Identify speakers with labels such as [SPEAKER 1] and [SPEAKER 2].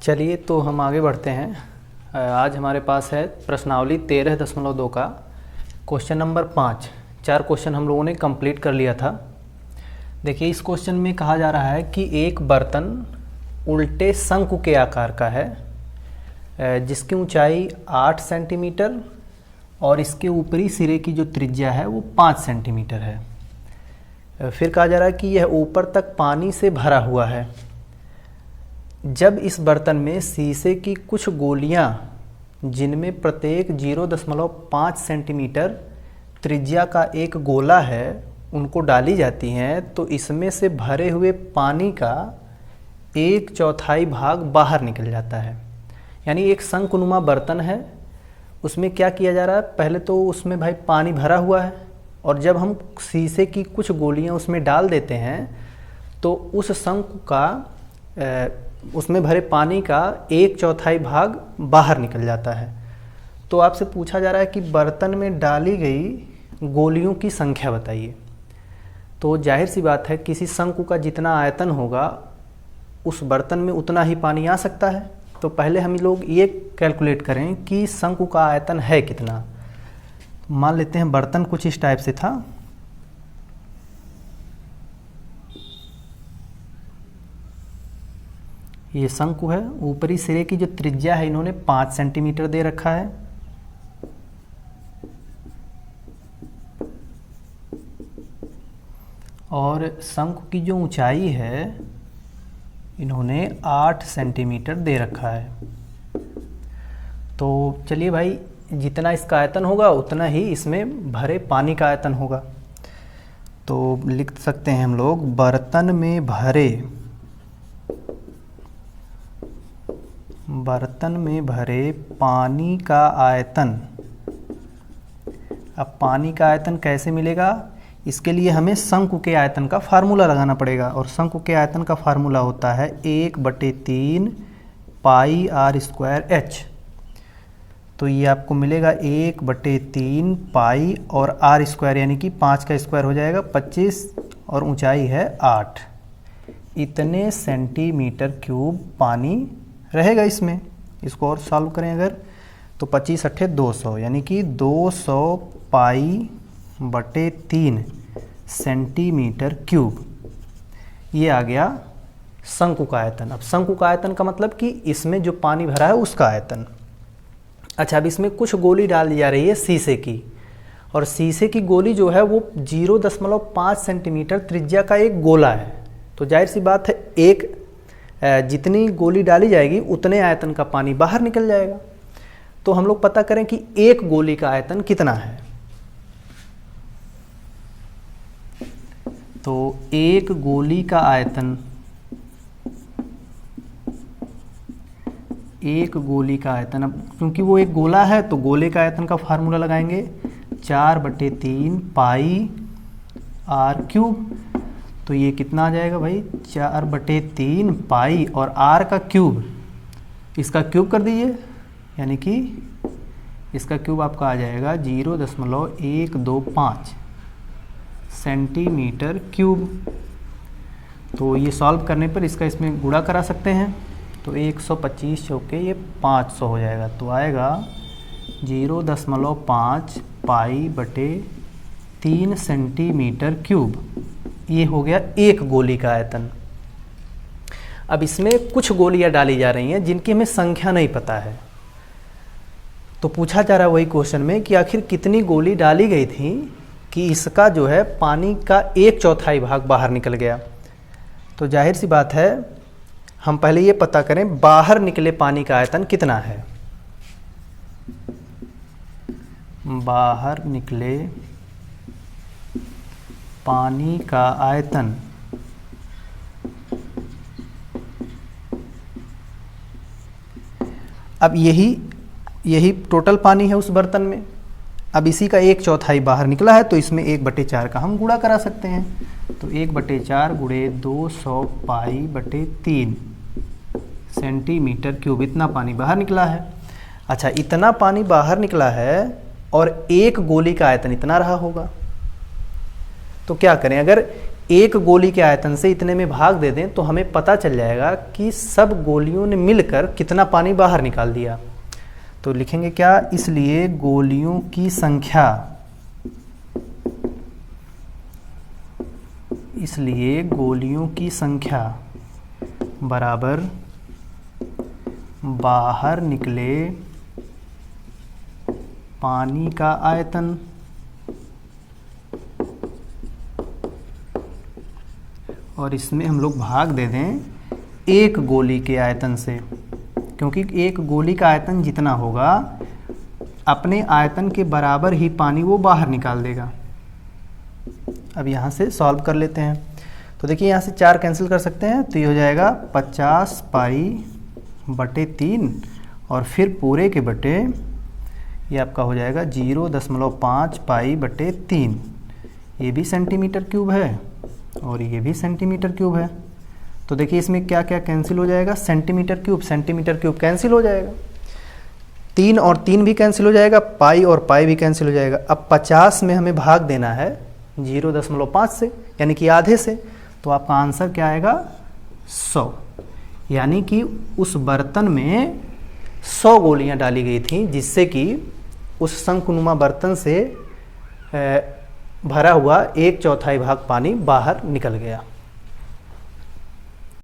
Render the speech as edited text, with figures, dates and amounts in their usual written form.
[SPEAKER 1] चलिए तो हम आगे बढ़ते हैं। आज हमारे पास है प्रश्नावली 13.2 का क्वेश्चन नंबर 5। 4 क्वेश्चन हम लोगों ने कंप्लीट कर लिया था। देखिए इस क्वेश्चन में कहा जा रहा है कि एक बर्तन उल्टे शंकु के आकार का है जिसकी ऊंचाई 8 सेंटीमीटर और इसके ऊपरी सिरे की जो त्रिज्या है वो 5 सेंटीमीटर है। फिर कहा जा रहा है कि यह ऊपर तक पानी से भरा हुआ है। जब इस बर्तन में शीशे की कुछ गोलियां जिनमें प्रत्येक 0.5 सेंटीमीटर त्रिज्या का एक गोला है उनको डाली जाती हैं तो इसमें से भरे हुए पानी का 1/4 भाग बाहर निकल जाता है। यानी एक शंकुनुमा बर्तन है, उसमें क्या किया जा रहा है, पहले तो उसमें भाई पानी भरा हुआ है और जब हम शीशे की कुछ गोलियां उसमें डाल देते हैं तो उस शंकु का उसमें भरे पानी का 1/4 भाग बाहर निकल जाता है। तो आपसे पूछा जा रहा है कि बर्तन में डाली गई गोलियों की संख्या बताइए। तो जाहिर सी बात है किसी शंकु का जितना आयतन होगा उस बर्तन में उतना ही पानी आ सकता है। तो पहले हम लोग ये कैलकुलेट करें कि शंकु का आयतन है कितना। मान लेते हैं बर्तन कुछ इस टाइप से था। ये शंकु है, ऊपरी सिरे की जो त्रिज्या है इन्होंने 5 सेंटीमीटर दे रखा है। और शंकु की जो ऊंचाई है इन्होंने 8 सेंटीमीटर दे रखा है। तो चलिए भाई जितना इसका आयतन होगा उतना ही इसमें भरे पानी का आयतन होगा। तो लिख सकते हैं हम लोग बर्तन में भरे पानी का आयतन। अब पानी का आयतन कैसे मिलेगा, इसके लिए हमें शंकु के आयतन का फार्मूला लगाना पड़ेगा और शंकु के आयतन का फार्मूला होता है 1/3 पाई r स्क्वायर h। तो ये आपको मिलेगा 1/3 पाई और r स्क्वायर यानी कि 5 का स्क्वायर हो जाएगा 25 और ऊंचाई है 8। इतने सेंटीमीटर क्यूब पानी रहेगा इसमें। इसको और सॉल्व करें अगर तो 25 × 200 यानी कि 200 पाई/3 सेंटीमीटर क्यूब। ये आ गया शंकु का आयतन। अब शंकु का आयतन का मतलब कि इसमें जो पानी भरा है उसका आयतन। अच्छा, अब इसमें कुछ गोली डाली जा रही है शीशे की, और शीशे की गोली जो है वो 0.5 सेंटीमीटर त्रिज्या का एक गोला है। तो जाहिर सी बात है जितनी गोली डाली जाएगी उतने आयतन का पानी बाहर निकल जाएगा। तो हम लोग पता करें कि एक गोली का आयतन कितना है। तो एक गोली का आयतन, अब क्योंकि वो एक गोला है तो गोले का आयतन का फार्मूला लगाएंगे 4/3 पाई r³। तो ये कितना आ जाएगा भाई 4/3 पाई और r का क्यूब, इसका क्यूब कर दीजिए यानी कि इसका क्यूब आपका आ जाएगा 0.125 सेंटीमीटर क्यूब। तो ये सॉल्व करने पर इसका इसमें गुणा करा सकते हैं। तो 125 चौके ये 500 हो जाएगा। तो आएगा 0.5 पाई/3 सेंटीमीटर क्यूब। ये हो गया एक गोली का आयतन। अब इसमें कुछ गोलियां डाली जा रही हैं जिनकी हमें संख्या नहीं पता है। तो पूछा जा रहा है वही क्वेश्चन में कि आखिर कितनी गोली डाली गई थी कि इसका जो है पानी का 1/4 भाग बाहर निकल गया। तो जाहिर सी बात है हम पहले ये पता करें बाहर निकले पानी का आयतन कितना है। बाहर निकले पानी का आयतन अब यही टोटल पानी है उस बर्तन में। अब इसी का 1/4 बाहर निकला है तो इसमें 1/4 का हम गुणा करा सकते हैं। तो 1/4 गुणे 200 पाई/3 सेंटीमीटर क्यूब, इतना पानी बाहर निकला है। अच्छा, इतना पानी बाहर निकला है और एक गोली का आयतन इतना रहा होगा। तो क्या करें, अगर एक गोली के आयतन से इतने में भाग दे दें तो हमें पता चल जाएगा कि सब गोलियों ने मिलकर कितना पानी बाहर निकाल दिया। तो लिखेंगे क्या, इसलिए गोलियों की संख्या, इसलिए गोलियों की संख्या बराबर बाहर निकले पानी का आयतन। और इसमें हम लोग भाग दे दें एक गोली के आयतन से, क्योंकि एक गोली का आयतन जितना होगा अपने आयतन के बराबर ही पानी वो बाहर निकाल देगा। अब यहाँ से सॉल्व कर लेते हैं। तो देखिए यहाँ से 4 कैंसिल कर सकते हैं, तो ये हो जाएगा 50 पाई बटे 3 और फिर पूरे के बटे ये आपका हो जाएगा 0.5 पाई बटे 3। ये भी सेंटीमीटर क्यूब है और ये भी सेंटीमीटर क्यूब है। तो देखिए इसमें क्या क्या कैंसिल हो जाएगा, सेंटीमीटर क्यूब कैंसिल हो जाएगा, 3 और 3 भी कैंसिल हो जाएगा, पाई और पाई भी कैंसिल हो जाएगा। अब 50 में हमें भाग देना है 0.5 से, यानी कि आधे से, तो आपका आंसर क्या आएगा 100। यानी कि उस बर्तन में 100 गोलियां डाली गई थी, जिससे कि उस शंकुनुमा बर्तन से भरा हुआ 1/4 भाग पानी बाहर निकल गया।